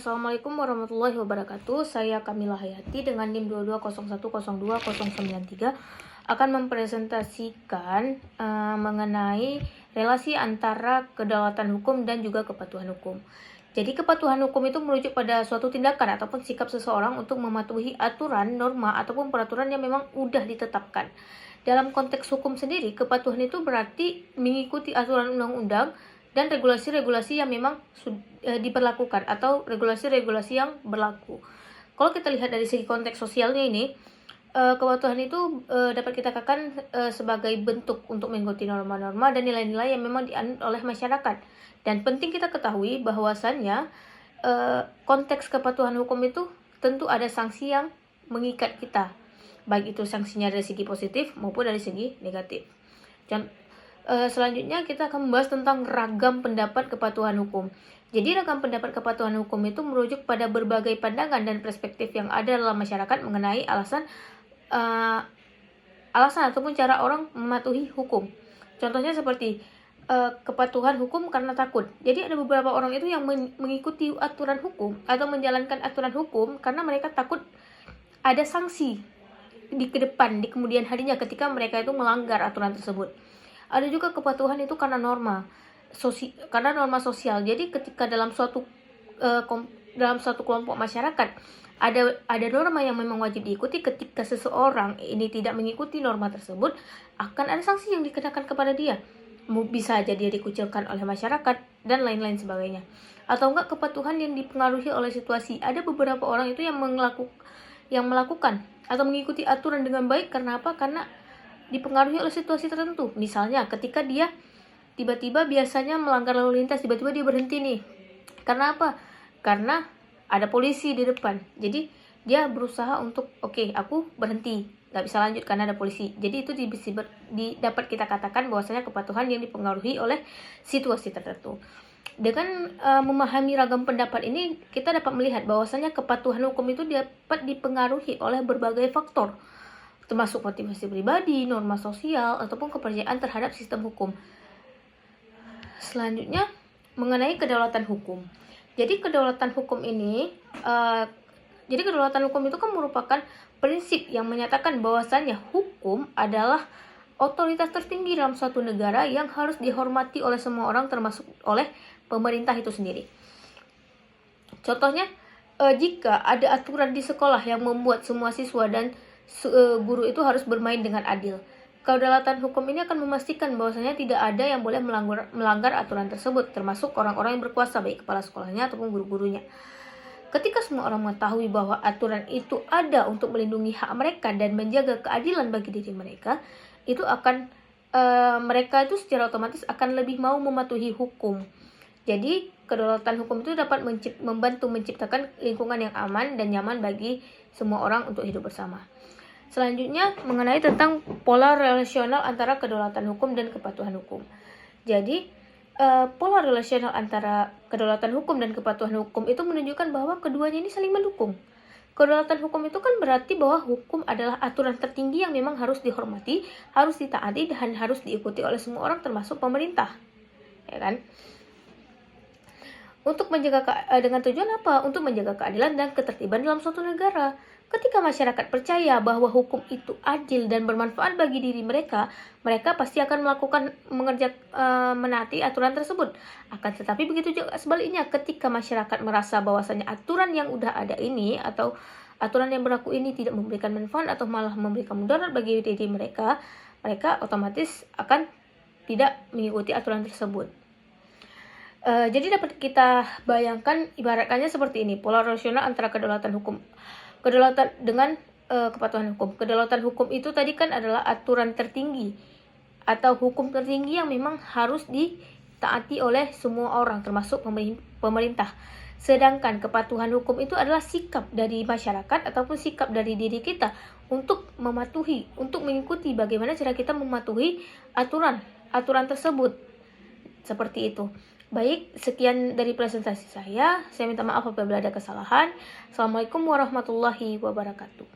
Assalamualaikum warahmatullahi wabarakatuh. Saya Kamila Hayati dengan NIM 220102093 akan mempresentasikan mengenai relasi antara kedaulatan hukum dan juga kepatuhan hukum. Jadi kepatuhan hukum itu merujuk pada suatu tindakan ataupun sikap seseorang untuk mematuhi aturan, norma, ataupun peraturan yang memang udah ditetapkan. Dalam konteks hukum sendiri, kepatuhan itu berarti mengikuti aturan undang-undang dan regulasi-regulasi yang memang diberlakukan atau regulasi-regulasi yang berlaku. Kalau kita lihat dari segi konteks sosialnya ini, kepatuhan itu dapat kita katakan sebagai bentuk untuk mengikuti norma-norma dan nilai-nilai yang memang dianut oleh masyarakat. Dan penting kita ketahui bahwasannya konteks kepatuhan hukum itu tentu ada sanksi yang mengikat kita, baik itu sanksinya dari segi positif maupun dari segi negatif. Selanjutnya kita akan membahas tentang ragam pendapat kepatuhan hukum. Jadi ragam pendapat kepatuhan hukum itu merujuk pada berbagai pandangan dan perspektif yang ada dalam masyarakat mengenai alasan ataupun cara orang mematuhi hukum. Contohnya seperti kepatuhan hukum karena takut. Jadi ada beberapa orang itu yang mengikuti aturan hukum atau menjalankan aturan hukum karena mereka takut ada sanksi di kemudian harinya ketika mereka itu melanggar aturan tersebut. Ada juga kepatuhan itu karena norma sosial. Jadi ketika dalam suatu kelompok masyarakat ada norma yang memang wajib diikuti, ketika seseorang ini tidak mengikuti norma tersebut, akan ada sanksi yang dikenakan kepada dia. Bisa aja dia dikucilkan oleh masyarakat dan lain-lain sebagainya. Atau enggak kepatuhan yang dipengaruhi oleh situasi. Ada beberapa orang itu yang melakukan atau mengikuti aturan dengan baik karena apa? Karena dipengaruhi oleh situasi tertentu. Misalnya ketika dia tiba-tiba biasanya melanggar lalu lintas, tiba-tiba dia berhenti nih. Karena apa? Karena ada polisi di depan. Jadi dia berusaha untuk aku berhenti, nggak bisa lanjut karena ada polisi. Jadi itu dapat kita katakan bahwasanya kepatuhan yang dipengaruhi oleh situasi tertentu. Dengan memahami ragam pendapat ini, kita dapat melihat bahwasanya kepatuhan hukum itu dapat dipengaruhi oleh berbagai faktor, termasuk motivasi pribadi, norma sosial, ataupun kepercayaan terhadap sistem hukum. Selanjutnya, mengenai kedaulatan hukum. Jadi kedaulatan hukum itu kan merupakan prinsip yang menyatakan bahwasannya hukum adalah otoritas tertinggi dalam suatu negara yang harus dihormati oleh semua orang, termasuk oleh pemerintah itu sendiri. Contohnya, jika ada aturan di sekolah yang membuat semua siswa dan guru itu harus bermain dengan adil, kedaulatan hukum ini akan memastikan bahwasanya tidak ada yang boleh melanggar aturan tersebut, termasuk orang-orang yang berkuasa, baik kepala sekolahnya ataupun guru-gurunya. Ketika semua orang mengetahui bahwa aturan itu ada untuk melindungi hak mereka dan menjaga keadilan bagi diri mereka, itu akan mereka itu secara otomatis akan lebih mau mematuhi hukum. Jadi kedaulatan hukum itu dapat membantu menciptakan lingkungan yang aman dan nyaman bagi semua orang untuk hidup bersama. Selanjutnya mengenai tentang pola relasional antara kedaulatan hukum dan kepatuhan hukum. Jadi pola relasional antara kedaulatan hukum dan kepatuhan hukum itu menunjukkan bahwa keduanya ini saling mendukung. Kedaulatan hukum itu kan berarti bahwa hukum adalah aturan tertinggi yang memang harus dihormati, harus ditaati, dan harus diikuti oleh semua orang termasuk pemerintah. Ya kan? Dengan tujuan apa? Untuk menjaga keadilan dan ketertiban dalam suatu negara. Ketika masyarakat percaya bahwa hukum itu adil dan bermanfaat bagi diri mereka, mereka pasti akan menaati aturan tersebut. Akan tetapi begitu juga sebaliknya, ketika masyarakat merasa bahwasanya aturan yang udah ada ini atau aturan yang berlaku ini tidak memberikan manfaat atau malah memberikan mudarat bagi diri mereka, mereka otomatis akan tidak mengikuti aturan tersebut. Jadi dapat kita bayangkan ibaratkannya seperti ini, pola rasional antara kedaulatan dengan kepatuhan hukum. Kedaulatan hukum itu tadi kan adalah aturan tertinggi atau hukum tertinggi yang memang harus ditaati oleh semua orang termasuk pemerintah. Sedangkan kepatuhan hukum itu adalah sikap dari masyarakat ataupun sikap dari diri kita untuk mengikuti bagaimana cara kita mematuhi aturan tersebut. Seperti itu. Baik, sekian dari presentasi saya. Saya minta maaf apabila ada kesalahan. Assalamualaikum warahmatullahi wabarakatuh.